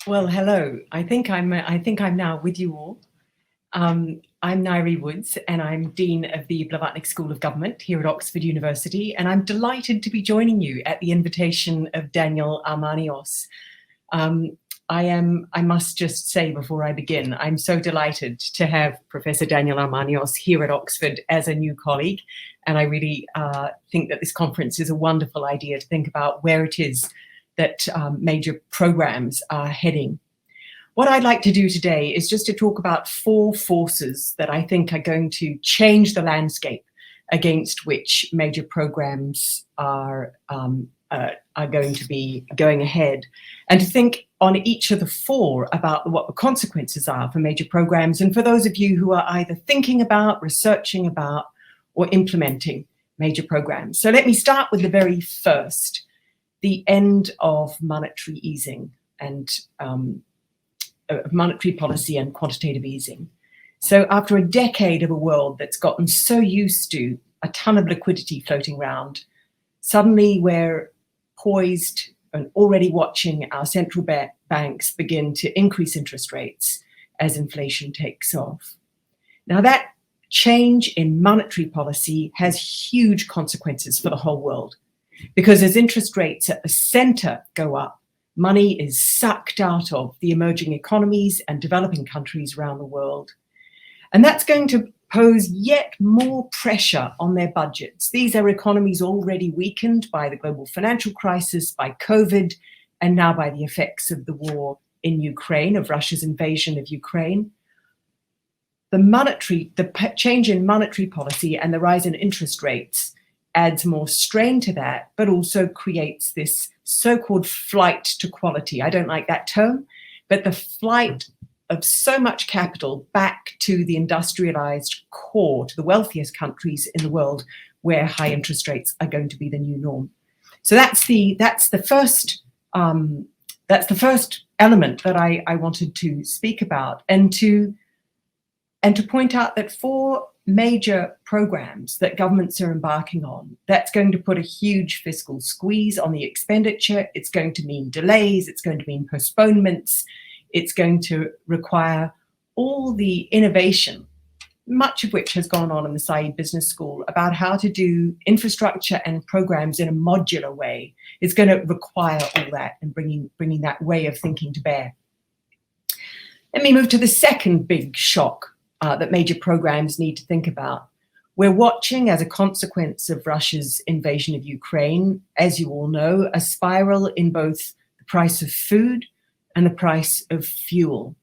Well, hello. I think I'm now with you all. I'm Ngaire Woods, and I'm Dean of the Blavatnik School of Government here at Oxford University, and I'm delighted to be joining you at the invitation of Daniel Armanios. I must just say before I begin, I'm so delighted to have Professor Daniel Armanios here at Oxford as a new colleague, and I really think that this conference is a wonderful idea to think about where it is that major programs are heading. What I'd like to do today is just to talk about 4 forces that I think are going to change the landscape against which major programs are going to be going ahead, and to think on each of the 4 about what the consequences are for major programs, and for those of you who are either thinking about, researching about, or implementing major programs. So let me start with the very first, the end of monetary easing and monetary policy and quantitative easing. So after a decade of a world that's gotten so used to a ton of liquidity floating around, suddenly we're poised and already watching our central banks begin to increase interest rates as inflation takes off. Now that change in monetary policy has huge consequences for the whole world, because as interest rates at the center go up, money is sucked out of the emerging economies and developing countries around the world. And that's going to pose yet more pressure on their budgets. These are economies already weakened by the global financial crisis, by COVID, and now by the effects of the war in Ukraine, of Russia's invasion of Ukraine. The change in monetary policy and the rise in interest rates adds more strain to that, but also creates this so-called flight to quality. I don't like that term, but the flight of so much capital back to the industrialized core, to the wealthiest countries in the world, where high interest rates are going to be the new norm. So that's the first element that I wanted to speak about, and to point out that for major programs that governments are embarking on, that's going to put a huge fiscal squeeze on the expenditure. It's going to mean delays, it's going to mean postponements, it's going to require all the innovation, much of which has gone on in the Said Business School, about how to do infrastructure and programs in a modular way. It's going to require all that and bringing that way of thinking to bear. Let me move to the second big shock that major programs need to think about. We're watching, as a consequence of Russia's invasion of Ukraine, as you all know, a spiral in both the price of food and the price of fuel.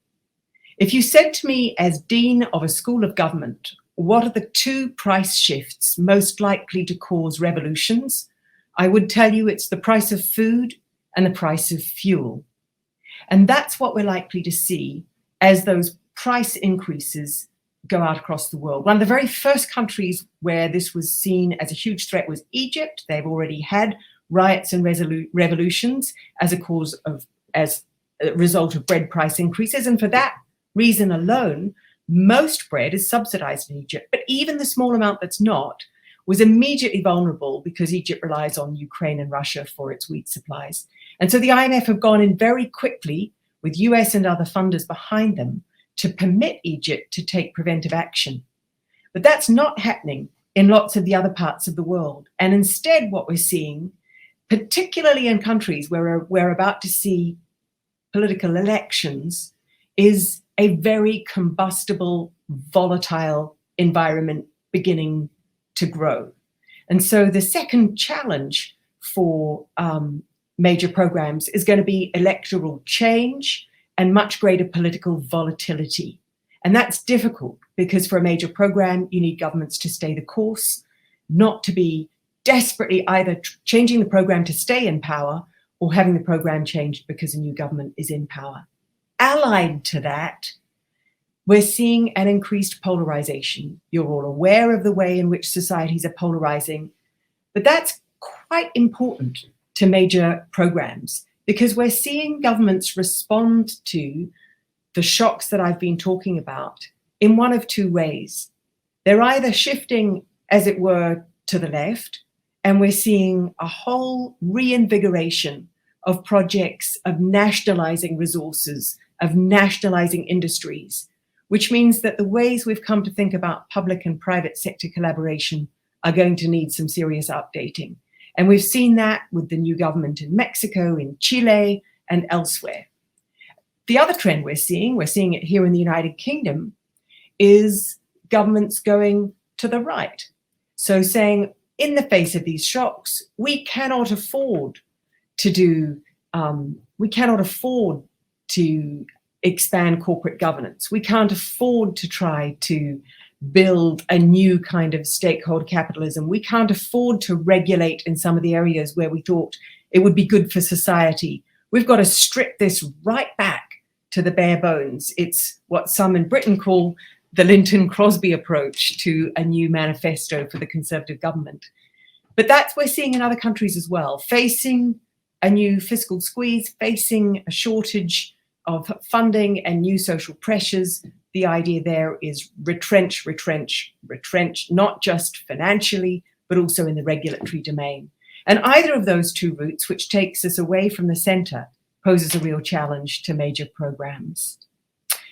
If you said to me, as Dean of a School of Government, what are the 2 price shifts most likely to cause revolutions, I would tell you it's the price of food and the price of fuel. And that's what we're likely to see as those price increases go out across the world. One of the very first countries where this was seen as a huge threat was Egypt. They've already had riots and revolutions as a result of bread price increases. And for that reason alone, most bread is subsidized in Egypt. But even the small amount that's not was immediately vulnerable, because Egypt relies on Ukraine and Russia for its wheat supplies. And so the IMF have gone in very quickly, with US and other funders behind them, to permit Egypt to take preventive action. But that's not happening in lots of the other parts of the world. And instead, what we're seeing, particularly in countries where we're about to see political elections, is a very combustible, volatile environment beginning to grow. And so the second challenge for major programs is going to be electoral change and much greater political volatility. And that's difficult, because for a major program, you need governments to stay the course, not to be desperately either changing the program to stay in power or having the program changed because a new government is in power. Allied to that, we're seeing an increased polarization. You're all aware of the way in which societies are polarizing, but that's quite important to major programs, because we're seeing governments respond to the shocks that I've been talking about in one of 2 ways. They're either shifting, as it were, to the left, and we're seeing a whole reinvigoration of projects of nationalizing resources, of nationalizing industries, which means that the ways we've come to think about public and private sector collaboration are going to need some serious updating. And we've seen that with the new government in Mexico, in Chile, and elsewhere. The other trend we're seeing it here in the United Kingdom, is governments going to the right. So saying, in the face of these shocks, we cannot afford to expand corporate governance. We can't afford to try to build a new kind of stakeholder capitalism. We can't afford to regulate in some of the areas where we thought it would be good for society. We've got to strip this right back to the bare bones. It's what some in Britain call the Linton-Crosby approach to a new manifesto for the Conservative government. But that's what we're seeing in other countries as well, facing a new fiscal squeeze, facing a shortage of funding and new social pressures. The idea there is retrench, not just financially, but also in the regulatory domain. And either of those two routes, which takes us away from the center, poses a real challenge to major programs.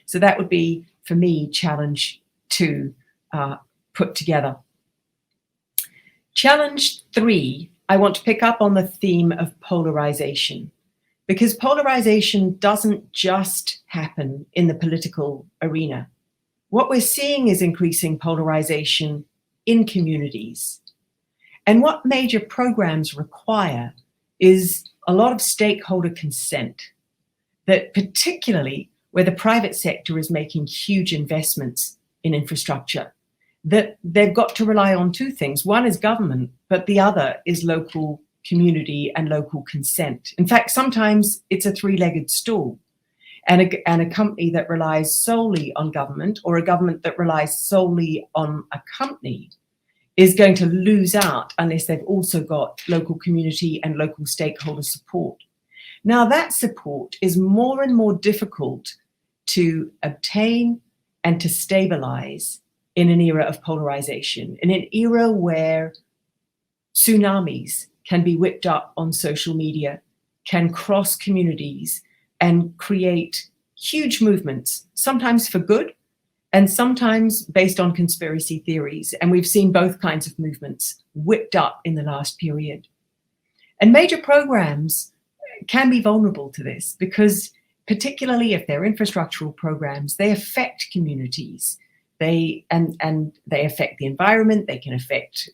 So that would be, for me, challenge 2 put together. Challenge 3, I want to pick up on the theme of polarization, because polarization doesn't just happen in the political arena. What we're seeing is increasing polarization in communities. And what major programs require is a lot of stakeholder consent, that particularly where the private sector is making huge investments in infrastructure, that they've got to rely on two things. One is government, but the other is local community and local consent. In fact, sometimes it's a three-legged stool. And a company that relies solely on government, or a government that relies solely on a company, is going to lose out unless they've also got local community and local stakeholder support. Now, that support is more and more difficult to obtain and to stabilize in an era of polarization, in an era where tsunamis can be whipped up on social media, can cross communities and create huge movements, sometimes for good and sometimes based on conspiracy theories. And we've seen both kinds of movements whipped up in the last period. And major programs can be vulnerable to this because, particularly if they're infrastructural programs, they affect communities. They affect the environment. They can affect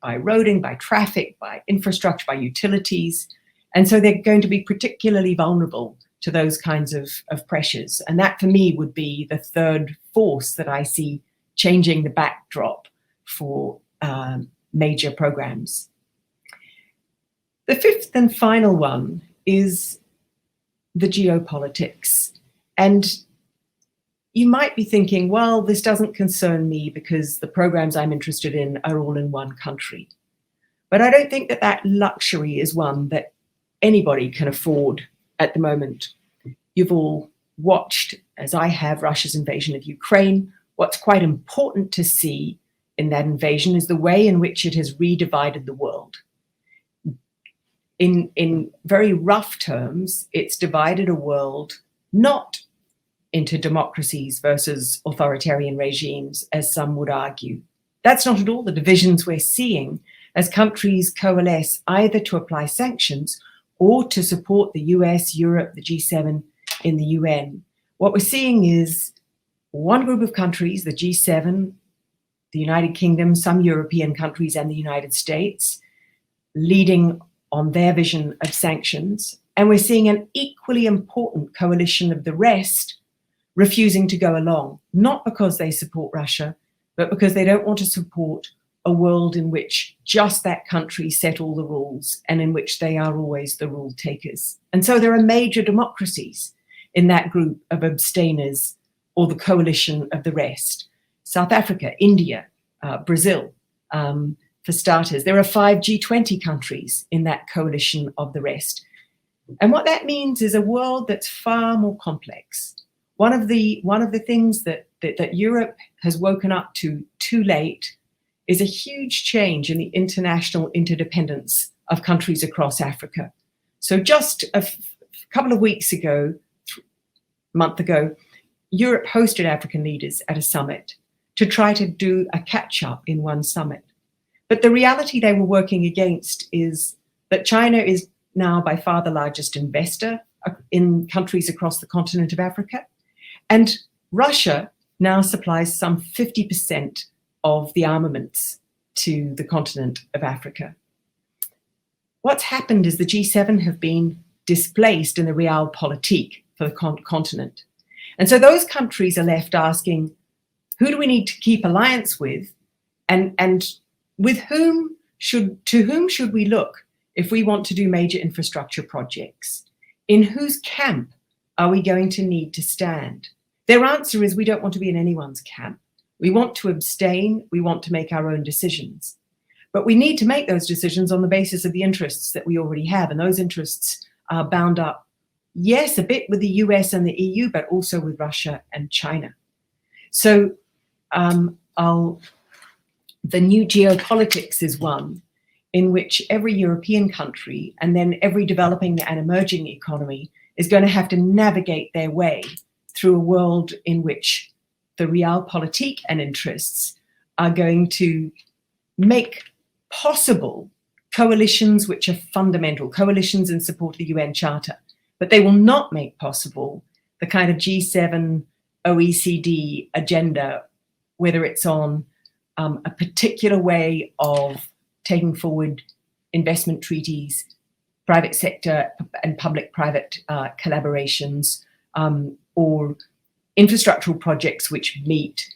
by roading, by traffic, by infrastructure, by utilities. And so they're going to be particularly vulnerable to those kinds of pressures. And that, for me, would be the third force that I see changing the backdrop for major programs. The fifth and final one is the geopolitics. And you might be thinking, well, this doesn't concern me because the programs I'm interested in are all in one country. But I don't think that that luxury is one that anybody can afford at the moment. You've all watched, as I have, Russia's invasion of Ukraine. What's quite important to see in that invasion is the way in which it has redivided the world. In very rough terms, it's divided a world not into democracies versus authoritarian regimes, as some would argue. That's not at all the divisions we're seeing as countries coalesce either to apply sanctions or to support the US, Europe, the G7 in the UN. What we're seeing is one group of countries, the G7, the United Kingdom, some European countries, and the United States, leading on their vision of sanctions. And we're seeing an equally important coalition of the rest refusing to go along, not because they support Russia, but because they don't want to support a world in which just that country set all the rules and in which they are always the rule takers. And so there are major democracies in that group of abstainers or the coalition of the rest. South Africa, India, Brazil, for starters. There are 5 G20 countries in that coalition of the rest. And what that means is a world that's far more complex. One of the things that Europe has woken up to too late is a huge change in the international interdependence of countries across Africa. So just a couple of weeks ago, month ago, Europe hosted African leaders at a summit to try to do a catch-up in one summit. But the reality they were working against is that China is now by far the largest investor in countries across the continent of Africa. And Russia now supplies some 50% of the armaments to the continent of Africa. What's happened is the G7 have been displaced in the realpolitik for the continent. And so those countries are left asking, who do we need to keep alliance with? And with whom should we look if we want to do major infrastructure projects? In whose camp are we going to need to stand? Their answer is, we don't want to be in anyone's camp. We want to abstain. We want to make our own decisions. But we need to make those decisions on the basis of the interests that we already have. And those interests are bound up, yes, a bit with the US and the EU, but also with Russia and China. So the new geopolitics is one in which every European country and then every developing and emerging economy is going to have to navigate their way through a world in which the realpolitik and interests are going to make possible coalitions which are fundamental, coalitions in support of the UN Charter, but they will not make possible the kind of G7, OECD agenda, whether it's on a particular way of taking forward investment treaties, private sector and public-private collaborations, or infrastructural projects which meet,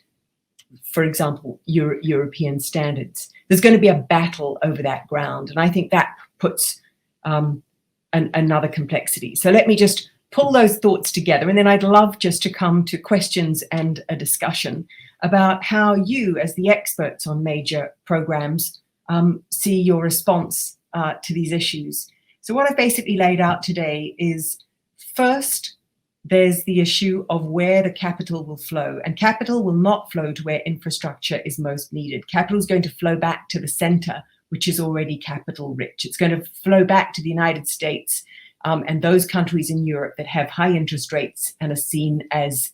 for example, European standards. There's going to be a battle over that ground, and I think that puts another complexity. So let me just pull those thoughts together, and then I'd love just to come to questions and a discussion about how you, as the experts on major programs, see your response to these issues. So what I've basically laid out today is, first, there's the issue of where the capital will flow, and capital will not flow to where infrastructure is most needed. Capital is going to flow back to the center, which is already capital rich. It's going to flow back to the United States and those countries in Europe that have high interest rates and are seen as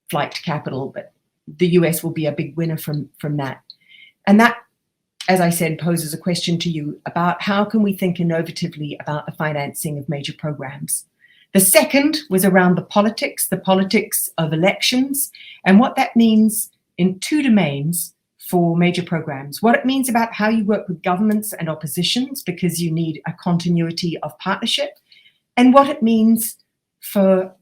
flight to capital, but the US will be a big winner from that. And that, as I said, poses a question to you about how can we think innovatively about the financing of major programs. The second was around the politics of elections and what that means in two domains for major programs. What it means about how you work with governments and oppositions, because you need a continuity of partnership, and what it means for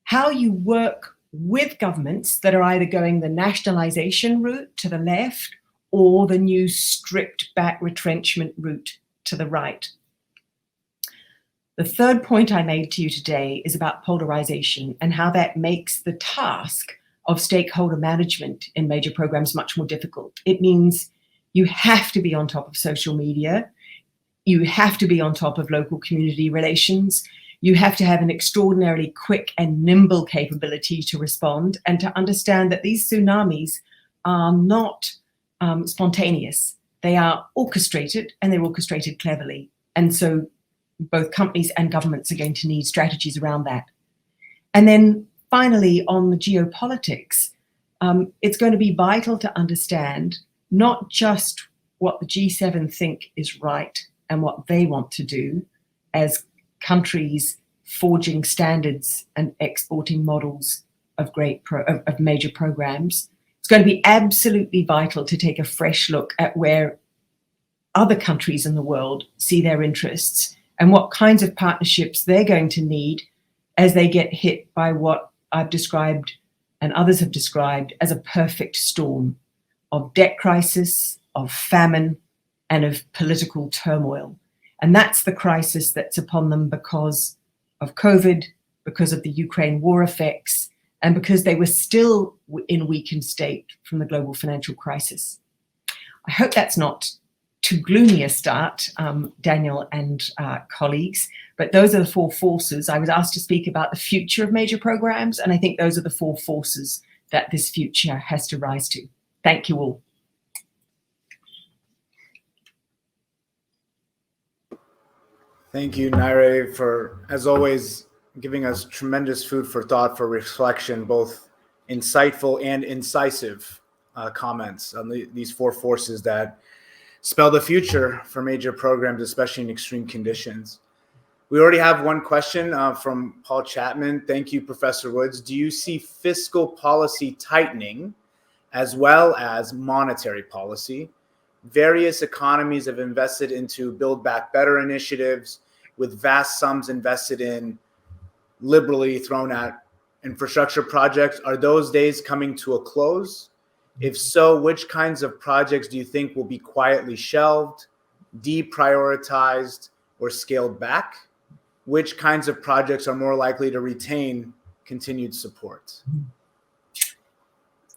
how you work with governments that are either going the nationalization route to the left or the new stripped back retrenchment route to the right. The third point I made to you today is about polarization and how that makes the task of stakeholder management in major programs much more difficult. It means you have to be on top of social media. You have to be on top of local community relations. You have to have an extraordinarily quick and nimble capability to respond and to understand that these tsunamis are not spontaneous. They are orchestrated, and they're orchestrated cleverly. And so both companies and governments are going to need strategies around that. And then finally, on the geopolitics, it's going to be vital to understand not just what the G7 think is right and what they want to do as countries forging standards and exporting models of major programs. It's going to be absolutely vital to take a fresh look at where other countries in the world see their interests and what kinds of partnerships they're going to need as they get hit by what I've described and others have described as a perfect storm of debt crisis, of famine, and of political turmoil. And that's the crisis that's upon them because of COVID, because of the Ukraine war effects, and because they were still in weakened state from the global financial crisis. I hope that's not too gloomy a start, Daniel and colleagues, but those are the four forces. I was asked to speak about the future of major programs, and I think those are the four forces that this future has to rise to. Thank you all. Thank you, Ngaire, for, as always, giving us tremendous food for thought, for reflection, both insightful and incisive comments on these four forces that spell the future for major programs, especially in extreme conditions. We already have one question from Paul Chapman. Thank you, Professor Woods. Do you see fiscal policy tightening as well as monetary policy? Various economies have invested into Build Back Better initiatives with vast sums invested in liberally thrown at infrastructure projects. Are those days coming to a close? If so, which kinds of projects do you think will be quietly shelved, deprioritized, or scaled back? Which kinds of projects are more likely to retain continued support?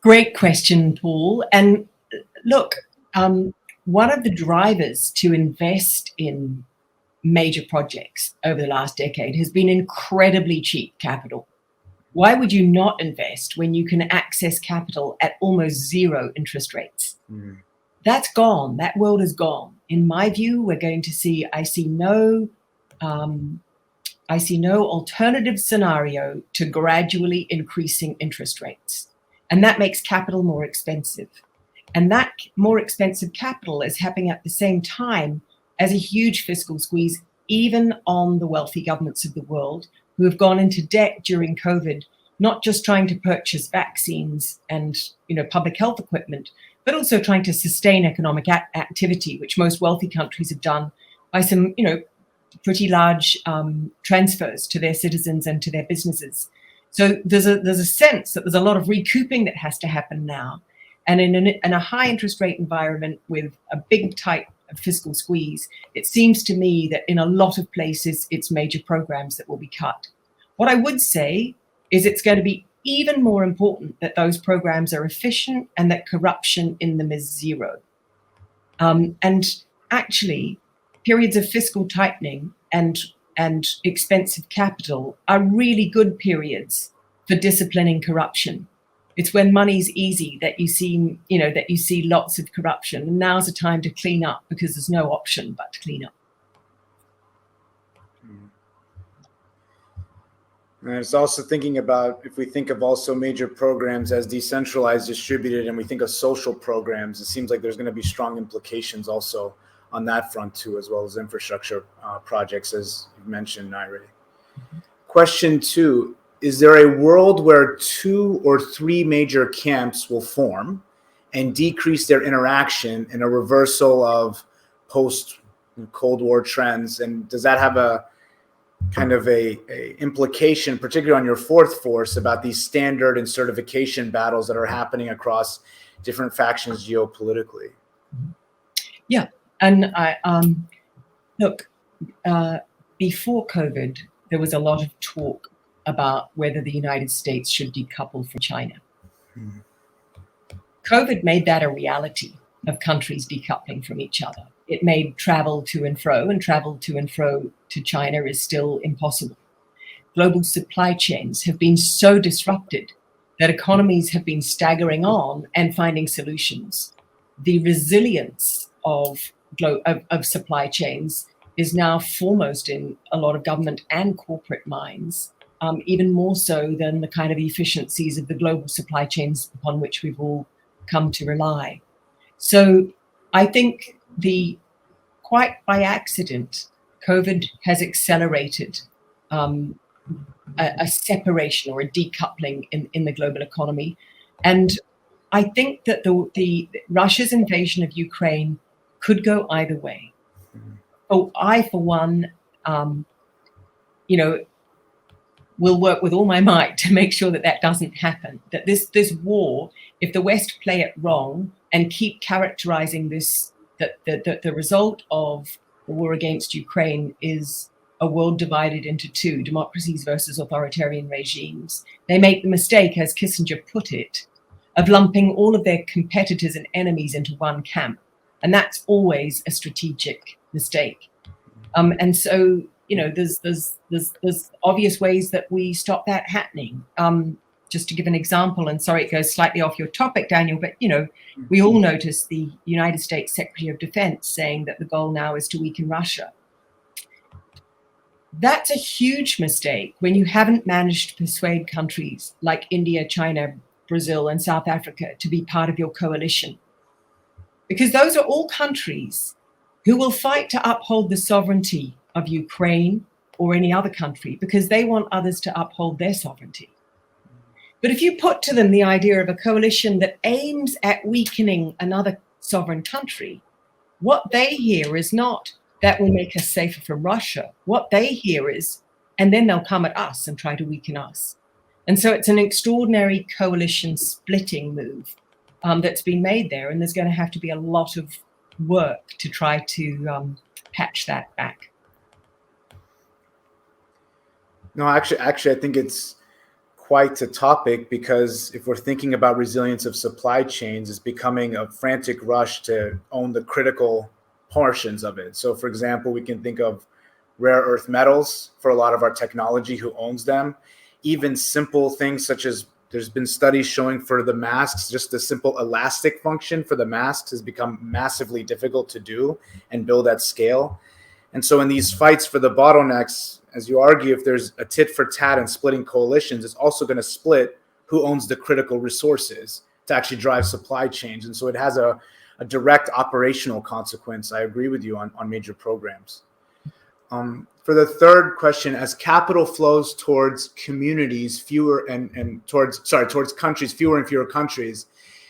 Great question, Paul. And look, one of the drivers to invest in major projects over the last decade has been incredibly cheap capital. Why would you not invest when you can access capital at almost zero interest rates? That's gone. That world is gone. In my view, we're going to see, I see no alternative scenario to gradually increasing interest rates. And that makes capital more expensive. And that more expensive capital is happening at the same time as a huge fiscal squeeze, even on the wealthy governments of the world who have gone into debt during COVID, not just trying to purchase vaccines and public health equipment, but also trying to sustain economic activity, which most wealthy countries have done by some pretty large transfers to their citizens and to their businesses. So there's a sense that there's a lot of recouping that has to happen now. And in a high interest rate environment with a big, tight fiscal squeeze, it seems to me that in a lot of places, it's major programs that will be cut. What I would say is it's going to be even more important that those programs are efficient and that corruption in them is zero. And actually, periods of fiscal tightening and expensive capital are really good periods for disciplining corruption. It's when money's easy that you see lots of corruption. And now's the time to clean up because there's no option but to clean up. And it's also thinking about, if we think of also major programs as decentralized, distributed, and we think of social programs, it seems like there's going to be strong implications also on that front too, as well as infrastructure projects, as you mentioned, Ngaire. Question 2. Is there a world where 2 or 3 major camps will form and decrease their interaction in a reversal of post-Cold War trends? And does that have a kind of a implication, particularly on your fourth force, about these standard and certification battles that are happening across different factions geopolitically? Yeah, and look, before COVID, there was a lot of talk about whether the United States should decouple from China. COVID made that a reality of countries decoupling from each other. It made travel to and fro to China is still impossible. Global supply chains have been so disrupted that economies have been staggering on and finding solutions. The resilience of supply chains is now foremost in a lot of government and corporate minds, even more so than the kind of efficiencies of the global supply chains upon which we've all come to rely. So I think quite by accident, COVID has accelerated a separation or a decoupling in the global economy. And I think that the Russia's invasion of Ukraine could go either way. Oh, I, for one, will work with all my might to make sure that doesn't happen. That this war, if the West play it wrong and keep characterizing this, that the result of the war against Ukraine is a world divided into 2, democracies versus authoritarian regimes. They make the mistake, as Kissinger put it, of lumping all of their competitors and enemies into one camp. And that's always a strategic mistake. And so, there's obvious ways that we stop that happening. Just to give an example, and sorry, it goes slightly off your topic, Daniel, but, we all noticed the United States Secretary of Defense saying that the goal now is to weaken Russia. That's a huge mistake when you haven't managed to persuade countries like India, China, Brazil, and South Africa to be part of your coalition. Because those are all countries who will fight to uphold the sovereignty of Ukraine or any other country because they want others to uphold their sovereignty. But if you put to them the idea of a coalition that aims at weakening another sovereign country, what they hear is not that will make us safer from Russia. What they hear is, and then they'll come at us and try to weaken us. And so it's an extraordinary coalition splitting move that's been made there. And there's going to have to be a lot of work to try to patch that back. No, actually, I think it's quite a topic, because if we're thinking about resilience of supply chains, it's becoming a frantic rush to own the critical portions of it. So, for example, we can think of rare earth metals for a lot of our technology, who owns them. Even simple things such as, there's been studies showing for the masks, just the simple elastic function for the masks has become massively difficult to do and build at scale. And so in these fights for the bottlenecks, as you argue, if there's a tit for tat and splitting coalitions, it's also going to split who owns the critical resources to actually drive supply chains. And so it has a direct operational consequence. I agree with you on major programs. For the third question, as capital flows towards communities, towards countries, fewer and fewer countries,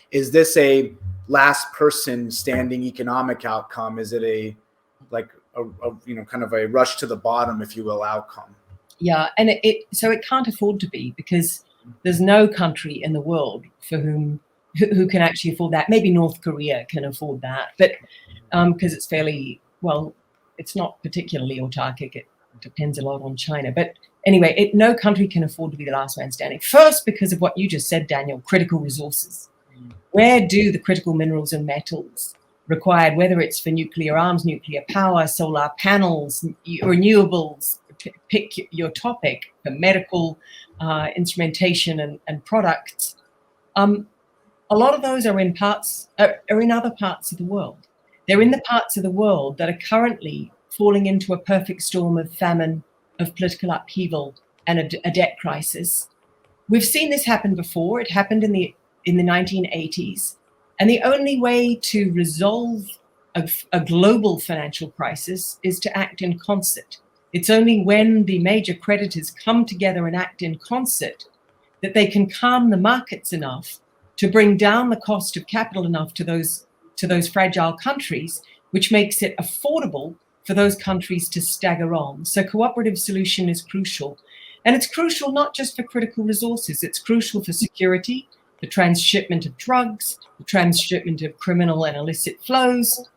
is this a last person standing economic outcome? Is it kind of a rush to the bottom, if you will, outcome? Yeah, and so it can't afford to be, because there's no country in the world for who can actually afford that. Maybe North Korea can afford that, but because it's fairly, well, it's not particularly autarkic. It depends a lot on China. But anyway, no country can afford to be the last man standing. First, because of what you just said, Daniel, critical resources. Where do the critical minerals and metals required, whether it's for nuclear arms, nuclear power, solar panels, renewables, pick your topic, for medical instrumentation and products, a lot of those are in other parts of the world. They're in the parts of the world that are currently falling into a perfect storm of famine, of political upheaval, and a debt crisis. We've seen this happen before. It happened in the 1980s. And the only way to resolve a global financial crisis is to act in concert. It's only when the major creditors come together and act in concert that they can calm the markets enough to bring down the cost of capital enough to those fragile countries, which makes it affordable for those countries to stagger on. So cooperative solution is crucial. And it's crucial not just for critical resources, it's crucial for security, the transshipment of drugs, the transshipment of criminal and illicit flows,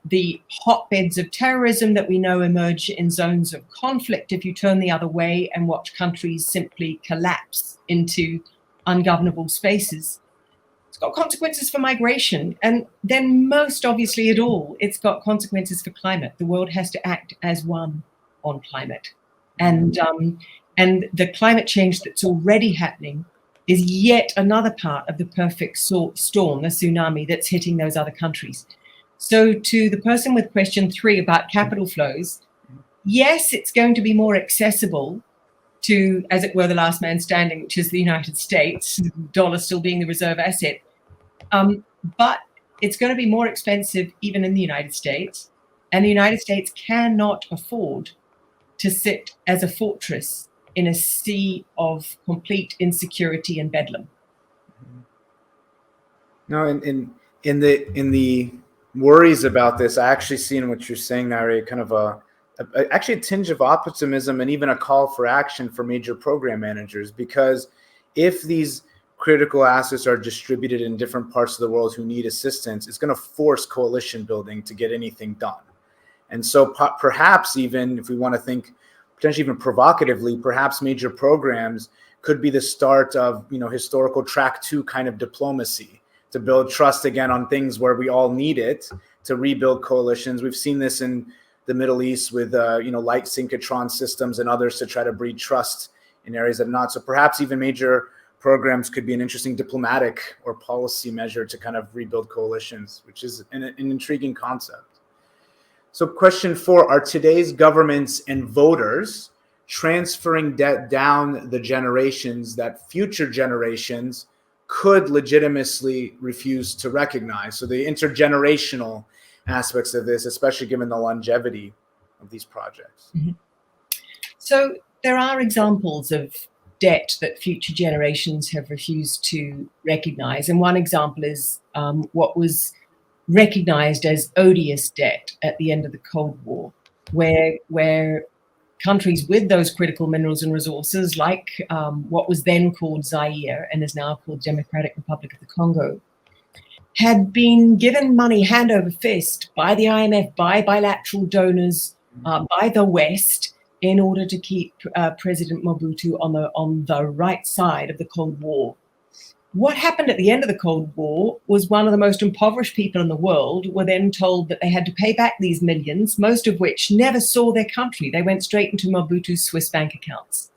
the hotbeds of terrorism that we know emerge in zones of conflict if you turn the other way and watch countries simply collapse into ungovernable spaces. It's got consequences for migration. And then most obviously at all, it's got consequences for climate. The world has to act as one on climate. And the climate change that's already happening is yet another part of the perfect storm, the tsunami that's hitting those other countries. So to the person with question 3 about capital flows, yes, it's going to be more accessible to, as it were, the last man standing, which is the United States, dollar still being the reserve asset. But it's going to be more expensive even in the United States. And the United States cannot afford to sit as a fortress in a sea of complete insecurity and bedlam. No, in the worries about this, I actually see in what you're saying, Ngaire, kind of actually a tinge of optimism and even a call for action for major program managers, because if these critical assets are distributed in different parts of the world who need assistance, it's going to force coalition building to get anything done. And so perhaps even if we want to think potentially even provocatively, perhaps major programs could be the start of, historical track 2 kind of diplomacy to build trust again on things where we all need it to rebuild coalitions. We've seen this in the Middle East with, light synchrotron systems and others to try to breed trust in areas that are not. So perhaps even major programs could be an interesting diplomatic or policy measure to kind of rebuild coalitions, which is an intriguing concept. So question 4, are today's governments and voters transferring debt down the generations that future generations could legitimately refuse to recognize? So the intergenerational aspects of this, especially given the longevity of these projects. Mm-hmm. So there are examples of debt that future generations have refused to recognize. And one example is what was recognized as odious debt at the end of the Cold War, where countries with those critical minerals and resources, like what was then called Zaire and is now called Democratic Republic of the Congo, had been given money hand over fist by the IMF, by bilateral donors, by the West, in order to keep President Mobutu on the right side of the Cold War. What happened at the end of the Cold War was one of the most impoverished people in the world were then told that they had to pay back these millions, most of which never saw their country. They went straight into Mobutu's Swiss bank accounts.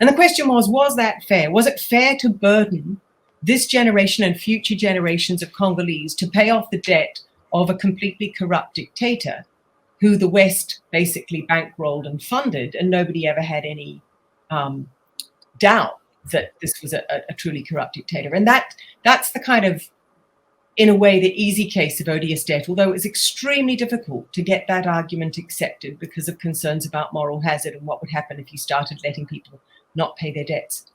And the question was that fair? Was it fair to burden this generation and future generations of Congolese to pay off the debt of a completely corrupt dictator who the West basically bankrolled and funded, and nobody ever had any doubt that this was a truly corrupt dictator? And that's the kind of, in a way, the easy case of odious debt, although it was extremely difficult to get that argument accepted because of concerns about moral hazard and what would happen if you started letting people not pay their debts.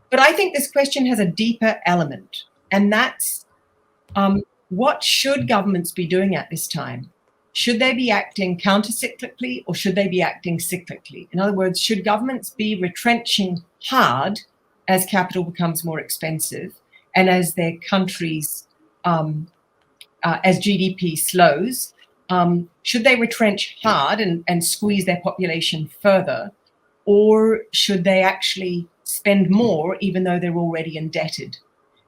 But I think this question has a deeper element, and that's what should governments be doing at this time? Should they be acting counter-cyclically or should they be acting cyclically? In other words, should governments be retrenching hard as capital becomes more expensive and as their countries, as GDP slows? Should they retrench hard and squeeze their population further? Or should they actually spend more even though they're already indebted?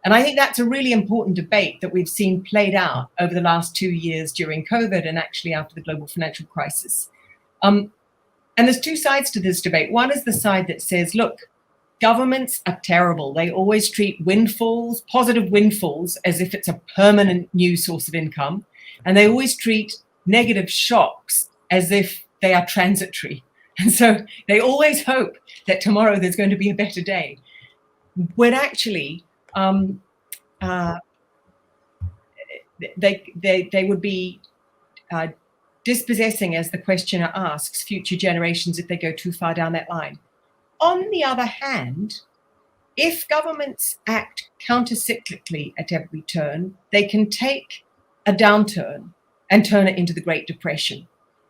And I think that's a really important debate that we've seen played out over the last 2 years during COVID and actually after the global financial crisis. And there's two sides to this debate. One is the side that says, look, governments are terrible. They always treat windfalls, positive windfalls, as if it's a permanent new source of income. And they always treat negative shocks as if they are transitory. And so they always hope that tomorrow there's going to be a better day, when actually they would be dispossessing, as the questioner asks, future generations if they go too far down that line. On the other hand, if governments act counter-cyclically at every turn, they can take a downturn and turn it into the Great Depression.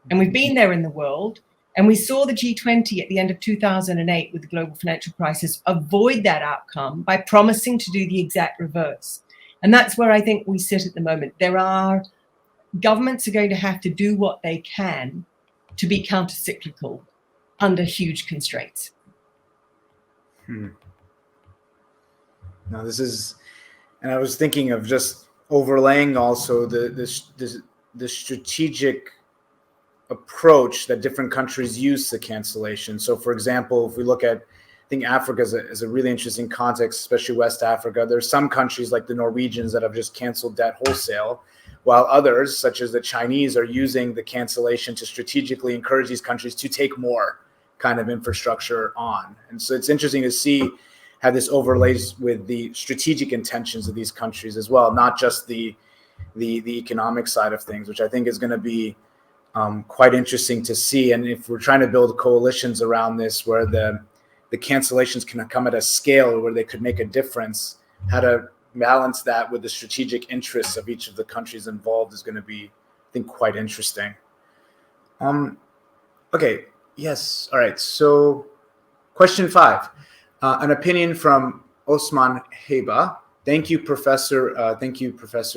And we've been there in the world. And we saw the G20 at the end of 2008 with the global financial crisis avoid that outcome by promising to do the exact reverse. And that's where I think we sit at the moment. Governments are going to have to do what they can to be counter-cyclical under huge constraints. Now this is, and I was thinking of just overlaying also the strategic approach that different countries use to cancellation. So for example, if we look at, I think Africa is a really interesting context, especially West Africa. There's some countries like the Norwegians that have just canceled debt wholesale, while others, such as the Chinese, are using the cancellation to strategically encourage these countries to take more kind of infrastructure on. And so it's interesting to see how this overlays with the strategic intentions of these countries as well, not just the economic side of things, which I think is going to be quite interesting to see. And if we're trying to build coalitions around this where the cancellations can come at a scale where they could make a difference, how to balance that with the strategic interests of each of the countries involved is going to be, I think, quite interesting. Okay, yes, all right. So question 5, an opinion from Osman Heba. Thank you, Professor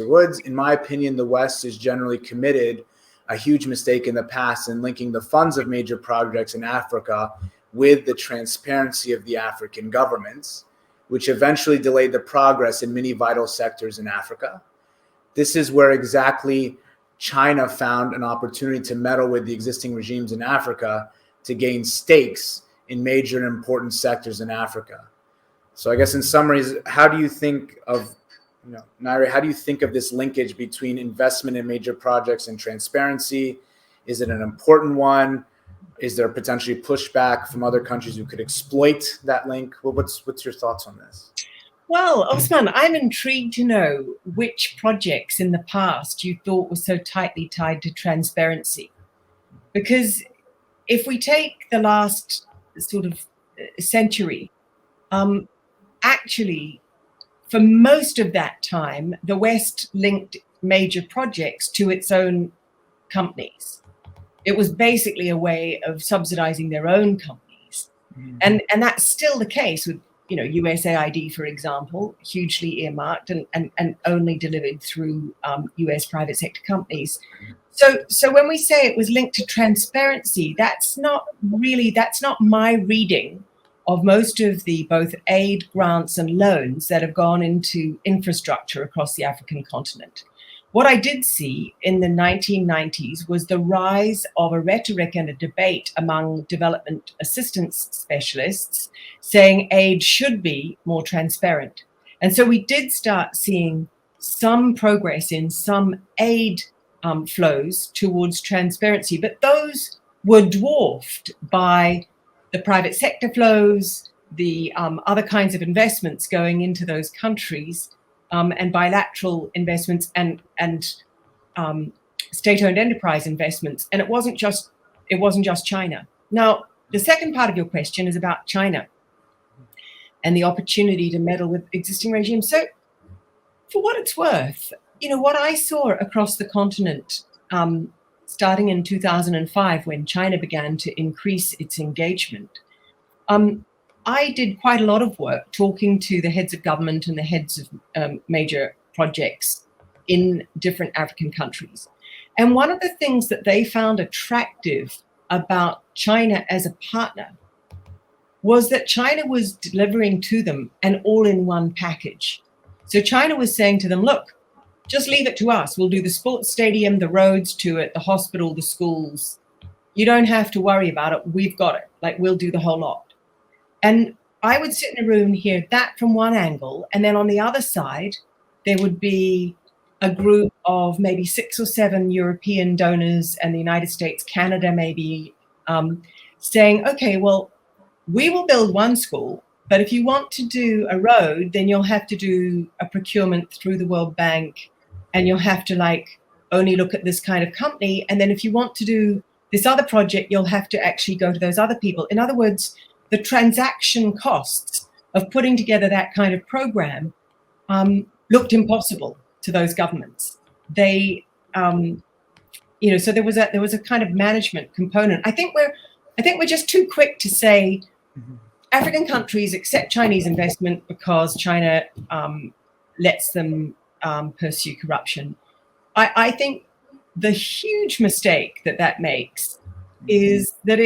Woods. In my opinion, the West is generally committed a huge mistake in the past in linking the funds of major projects in Africa with the transparency of the African governments, which eventually delayed the progress in many vital sectors in Africa. This is where exactly China found an opportunity to meddle with the existing regimes in Africa to gain stakes in major and important sectors in Africa. So I guess in summary, how do you think of, Ngaire, how do you think of this linkage between investment in major projects and transparency? Is it an important one? Is there potentially pushback from other countries who could exploit that link? Well, what's your thoughts on this? Well, Osman, I'm intrigued to know which projects in the past you thought were so tightly tied to transparency. Because if we take the last sort of century, actually, for most of that time, the West linked major projects to its own companies. It was basically a way of subsidizing their own companies. Mm-hmm. And that's still the case with, USAID, for example, hugely earmarked and only delivered through US private sector companies. So when we say it was linked to transparency, that's not my reading of most of the both aid, grants, and loans that have gone into infrastructure across the African continent. What I did see in the 1990s was the rise of a rhetoric and a debate among development assistance specialists saying aid should be more transparent. And so we did start seeing some progress in some aid flows towards transparency, but those were dwarfed by the private sector flows, the other kinds of investments going into those countries, and bilateral investments and state-owned enterprise investments. And it wasn't just China. Now, the second part of your question is about China and the opportunity to meddle with existing regimes. So, for what it's worth, what I saw across the continent, starting in 2005, when China began to increase its engagement, I did quite a lot of work talking to the heads of government and the heads of major projects in different African countries. And one of the things that they found attractive about China as a partner was that China was delivering to them an all-in-one package. So China was saying to them, look, just leave it to us. We'll do the sports stadium, the roads to it, the hospital, the schools. You don't have to worry about it. We've got it. We'll do the whole lot. And I would sit in a room and hear that from one angle. And then on the other side, there would be a group of maybe 6 or 7 European donors and the United States, Canada maybe, saying, okay, well, we will build one school, but if you want to do a road, then you'll have to do a procurement through the World Bank, and you'll have to only look at this kind of company. And then if you want to do this other project, you'll have to actually go to those other people. In other words, the transaction costs of putting together that kind of program looked impossible to those governments. They, so there was a kind of management component. I think we're just too quick to say African countries accept Chinese investment because China lets them pursue corruption. I think the huge mistake that makes is that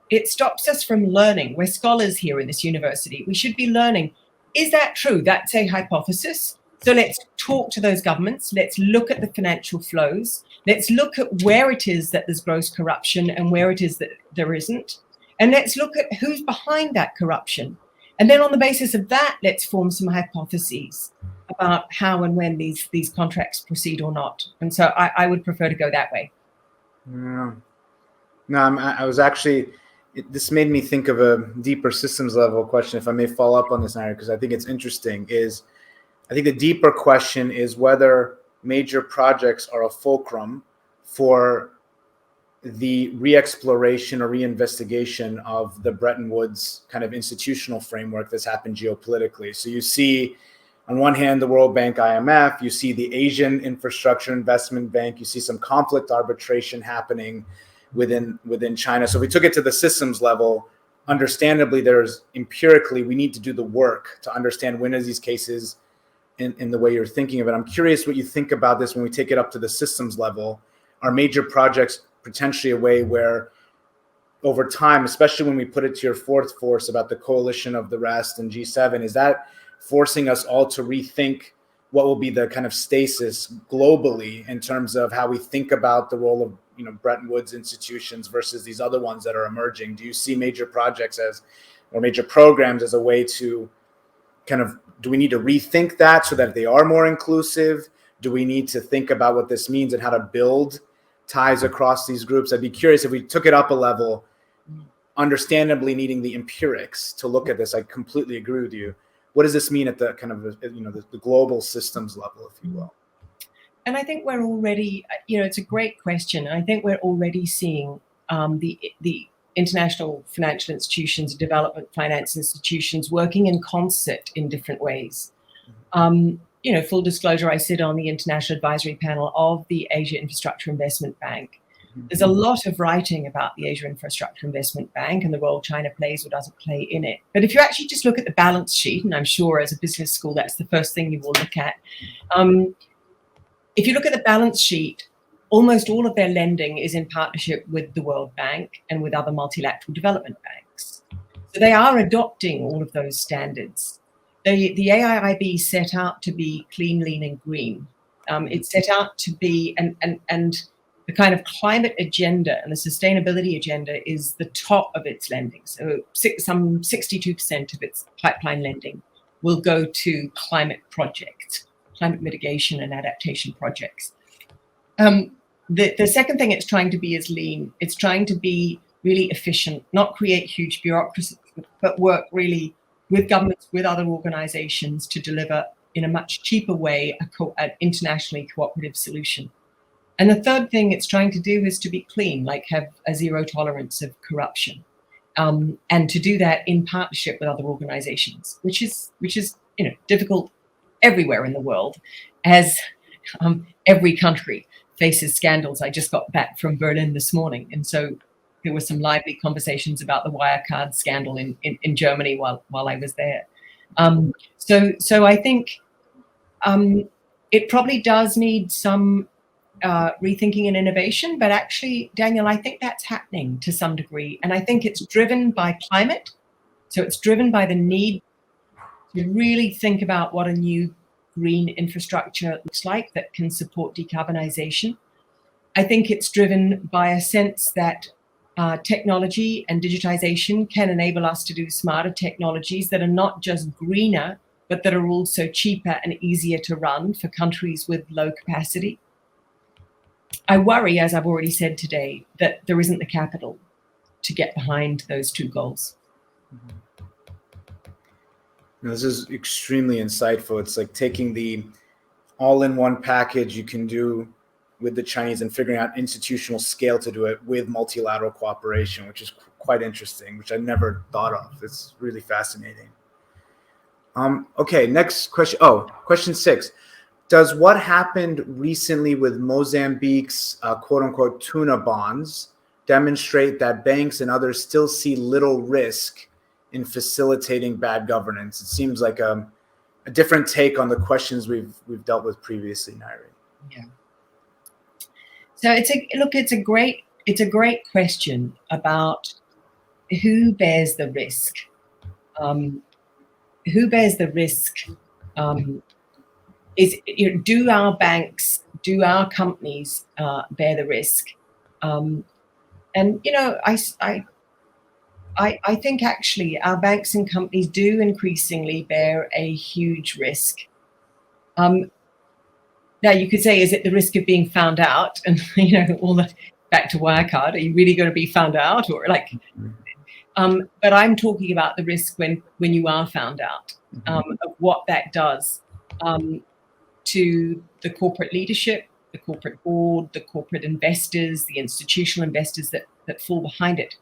it stops us from learning. We're scholars here in this university. We should be learning. Is that true? That's a hypothesis. So let's talk to those governments. Let's look at the financial flows. Let's look at where it is that there's gross corruption and where it is that there isn't. And let's look at who's behind that corruption. And then on the basis of that, let's form some hypotheses about how and when these contracts proceed or not. And so I would prefer to go that way. Yeah. No, I was actually... This made me think of a deeper systems level question, if I may follow up on this, Ngaire, because I think it's interesting. I think the deeper question is whether major projects are a fulcrum for the re-exploration or re-investigation of the Bretton Woods kind of institutional framework that's happened geopolitically. So you see, on one hand, the World Bank, IMF, you see the Asian Infrastructure Investment Bank, you see some conflict arbitration happening within China. So if we took it to the systems level, understandably, empirically, we need to do the work to understand when are these cases in the way you're thinking of it. I'm curious what you think about this when we take it up to the systems level. Are major projects potentially a way where over time, especially when we put it to your fourth force about the coalition of the rest and G7, is that forcing us all to rethink what will be the kind of stasis globally in terms of how we think about the role of Bretton Woods institutions versus these other ones that are emerging? Do you see major projects or major programs as a way to do we need to rethink that so that they are more inclusive? Do we need to think about what this means and how to build ties across these groups. I'd be curious if we took it up a level, understandably needing the empirics to look at this. I completely agree with you. What does this mean at the kind of, the global systems level, if you will? And I think we're already, it's a great question. I think we're already seeing the international financial institutions, development finance institutions working in concert in different ways. Full disclosure, I sit on the international advisory panel of the Asia Infrastructure Investment Bank. There's a lot of writing about the Asia Infrastructure Investment Bank and the role China plays or doesn't play in it. But if you actually just look at the balance sheet, and I'm sure as a business school, that's the first thing you will look at. If you look at the balance sheet, almost all of their lending is in partnership with the World Bank and with other multilateral development banks. So they are adopting all of those standards. The AIIB set out to be clean, lean, and green. It's set out to be, and the kind of climate agenda and the sustainability agenda is the top of its lending. So some 62% of its pipeline lending will go to climate projects, climate mitigation and adaptation projects. The second thing it's trying to be is lean. It's trying to be really efficient, not create huge bureaucracy, but work really with governments, with other organizations to deliver in a much cheaper way an internationally cooperative solution. And the third thing it's trying to do is to be clean, like have a zero tolerance of corruption, and to do that in partnership with other organizations, which is difficult everywhere in the world, as every country faces scandals. I just got back from Berlin this morning, and so there were some lively conversations about the Wirecard scandal in Germany while I was there. So I think it probably does need some rethinking and innovation, but actually, Daniel, I think that's happening to some degree, and I think it's driven by climate. So it's driven by the need to really think about what a new green infrastructure looks like that can support decarbonization. I think it's driven by a sense that technology and digitization can enable us to do smarter technologies that are not just greener, but that are also cheaper and easier to run for countries with low capacity. I worry, as I've already said today, that there isn't the capital to get behind those two goals. This is extremely insightful. It's like taking the all-in-one package you can do with the Chinese and figuring out institutional scale to do it with multilateral cooperation, which is quite interesting, which I never thought of. It's really fascinating. Okay, next question. Question 6. Does what happened recently with Mozambique's quote-unquote tuna bonds demonstrate that banks and others still see little risk in facilitating bad governance? It seems like a different take on the questions we've dealt with previously, Ngaire. Yeah. So it's a great question about who bears the risk. Who bears the risk? Do our banks, do our companies bear the risk? I think actually our banks and companies do increasingly bear a huge risk. Now you could say, is it the risk of being found out? And back to Wirecard, are you really going to be found out, or like? But I'm talking about the risk when you are found out, of what that does to the corporate leadership, the corporate board, the corporate investors, the institutional investors that fall behind it.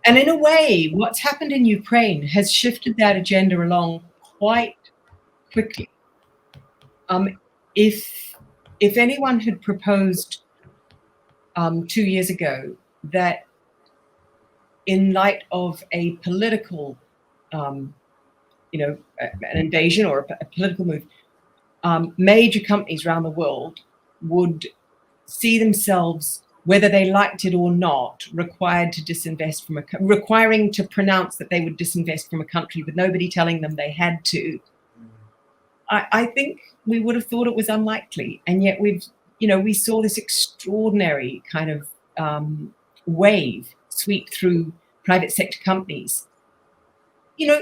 And in a way, what's happened in Ukraine has shifted that agenda along quite quickly. If anyone had proposed 2 years ago that in light of a political, an invasion or a political move, major companies around the world would see themselves, whether they liked it or not, required to disinvest from requiring to pronounce that they would disinvest from a country with nobody telling them they had to. I think we would have thought it was unlikely, and yet we saw this extraordinary kind of wave sweep through private sector companies.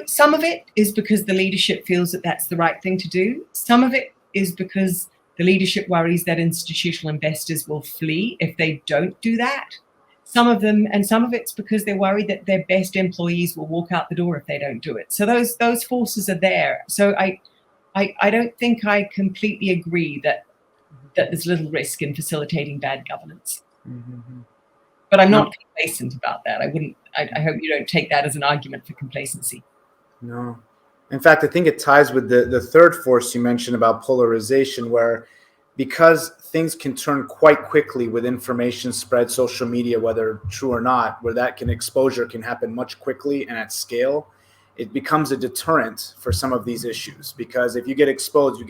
Some of it is because the leadership feels that that's the right thing to do. Some of it is because The leadership worries that institutional investors will flee if they don't do that. Some of it's because they're worried that their best employees will walk out the door if they don't do it. So those forces are there. So I don't think I completely agree that there's little risk in facilitating bad governance. Mm-hmm. But I'm not complacent about that. I hope you don't take that as an argument for complacency. No. In fact, I think it ties with the third force you mentioned about polarization, where because things can turn quite quickly with information spread, social media, whether true or not, where exposure can happen much quickly and at scale, it becomes a deterrent for some of these issues. Because if you get exposed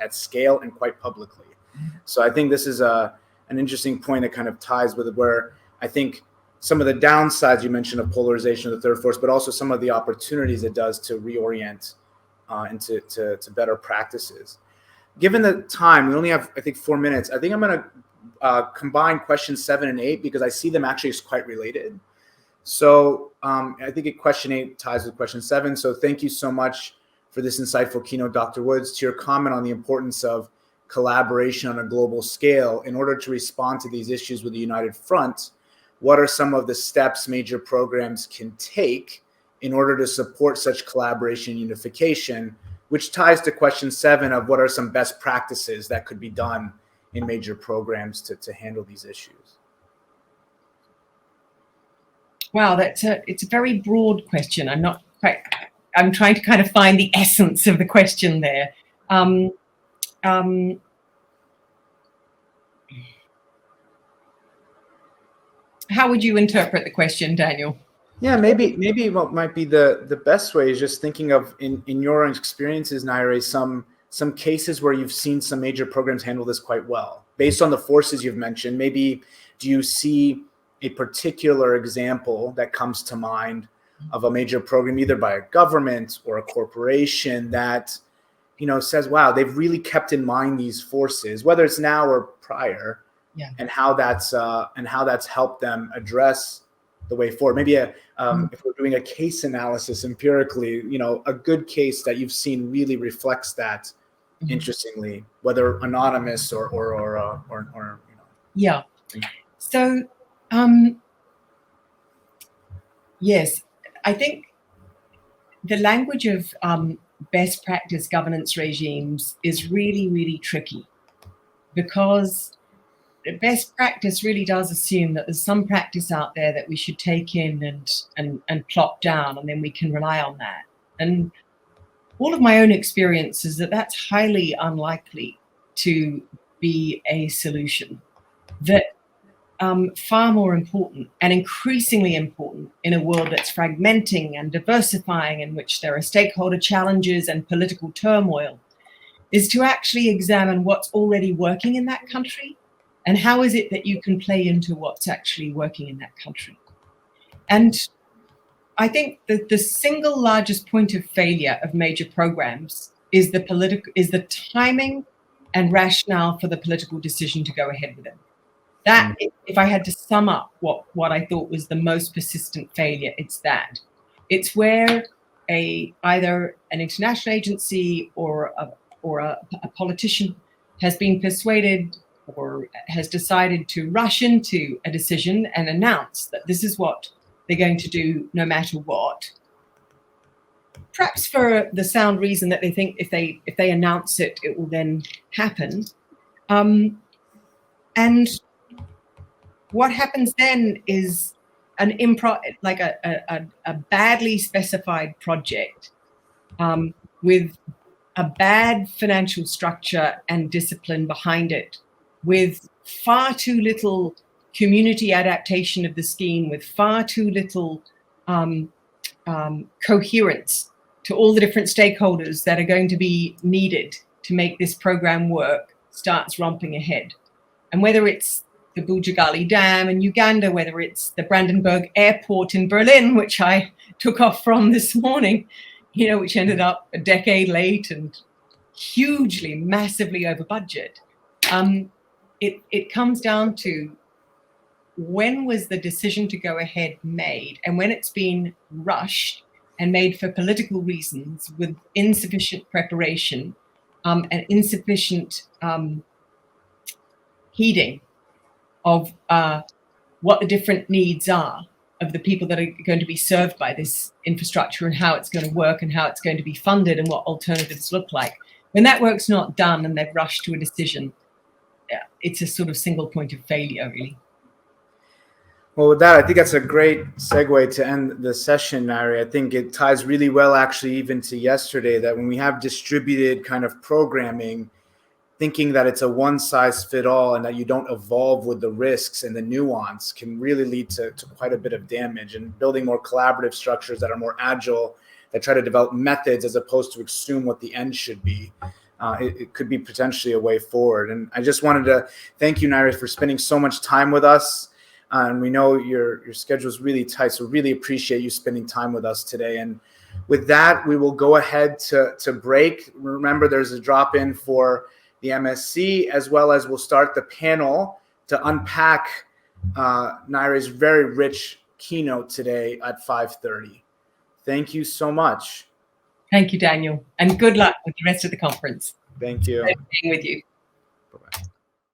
at scale and quite publicly. So I think this is an interesting point that kind of ties with where I think some of the downsides you mentioned of polarization of the third force, but also some of the opportunities it does to reorient into better practices. Given the time, we only have, I think, 4 minutes. I think I'm going to combine questions 7 and 8 because I see them actually as quite related. So I think question 8 ties with question 7. So thank you so much for this insightful keynote, Dr. Woods. To your comment on the importance of collaboration on a global scale in order to respond to these issues with the united front, what are some of the steps major programs can take in order to support such collaboration and unification, which ties to question 7 of what are some best practices that could be done in major programs to handle these issues? Wow, it's a very broad question. I'm trying to kind of find the essence of the question there. How would you interpret the question, Daniel? Yeah, maybe what might be the best way is just thinking of in your experiences, Ngaire, some cases where you've seen some major programs handle this quite well. Based on the forces you've mentioned, maybe do you see a particular example that comes to mind of a major program, either by a government or a corporation that, says, wow, they've really kept in mind these forces, whether it's now or prior, and how that's helped them address the way forward. Maybe if we're doing a case analysis empirically, a good case that you've seen really reflects that. Interestingly, whether anonymous or. Yeah. So, yes, I think the language of best practice governance regimes is really, really tricky, because best practice really does assume that there's some practice out there that we should take in and plop down, and then we can rely on that. And all of my own experience is that that's highly unlikely to be a solution. That far more important and increasingly important in a world that's fragmenting and diversifying, in which there are stakeholder challenges and political turmoil, is to actually examine what's already working in that country and how is it that you can play into what's actually working in that country. And I think that the single largest point of failure of major programs is the timing and rationale for the political decision to go ahead with them. That, if I had to sum up what I thought was the most persistent failure, it's that. It's where either an international agency or a politician has been persuaded or has decided to rush into a decision and announce that this is what they're going to do no matter what. Perhaps for the sound reason that they think if they announce it, it will then happen. And what happens then is a badly specified project with a bad financial structure and discipline behind it, with far too little community adaptation of the scheme, with far too little coherence to all the different stakeholders that are going to be needed to make this program work, starts romping ahead. And whether it's the Bujagali Dam in Uganda, whether it's the Brandenburg Airport in Berlin, which I took off from this morning, which ended up a decade late and hugely, massively over budget. It comes down to, when was the decision to go ahead made? And when it's been rushed and made for political reasons with insufficient preparation, and insufficient heeding of what the different needs are of the people that are going to be served by this infrastructure and how it's going to work and how it's going to be funded and what alternatives look like. When that work's not done and they've rushed to a decision, it's a sort of single point of failure, really. Well, with that, I think that's a great segue to end the session, Ngaire. I think it ties really well, actually, even to yesterday, that when we have distributed kind of programming, thinking that it's a one-size-fits-all and that you don't evolve with the risks and the nuance can really lead to quite a bit of damage. And building more collaborative structures that are more agile, that try to develop methods as opposed to assume what the end should be, it could be potentially a way forward. And I just wanted to thank you, Ngaire, for spending so much time with us. And we know your schedule is really tight, so really appreciate you spending time with us today. And with that, we will go ahead to break. Remember, there's a drop-in for the MSc, as well as we'll start the panel to unpack Ngaire's very rich keynote today at 5:30. Thank you so much. Thank you, Daniel, and good luck with the rest of the conference. Thank you. Nice being with you.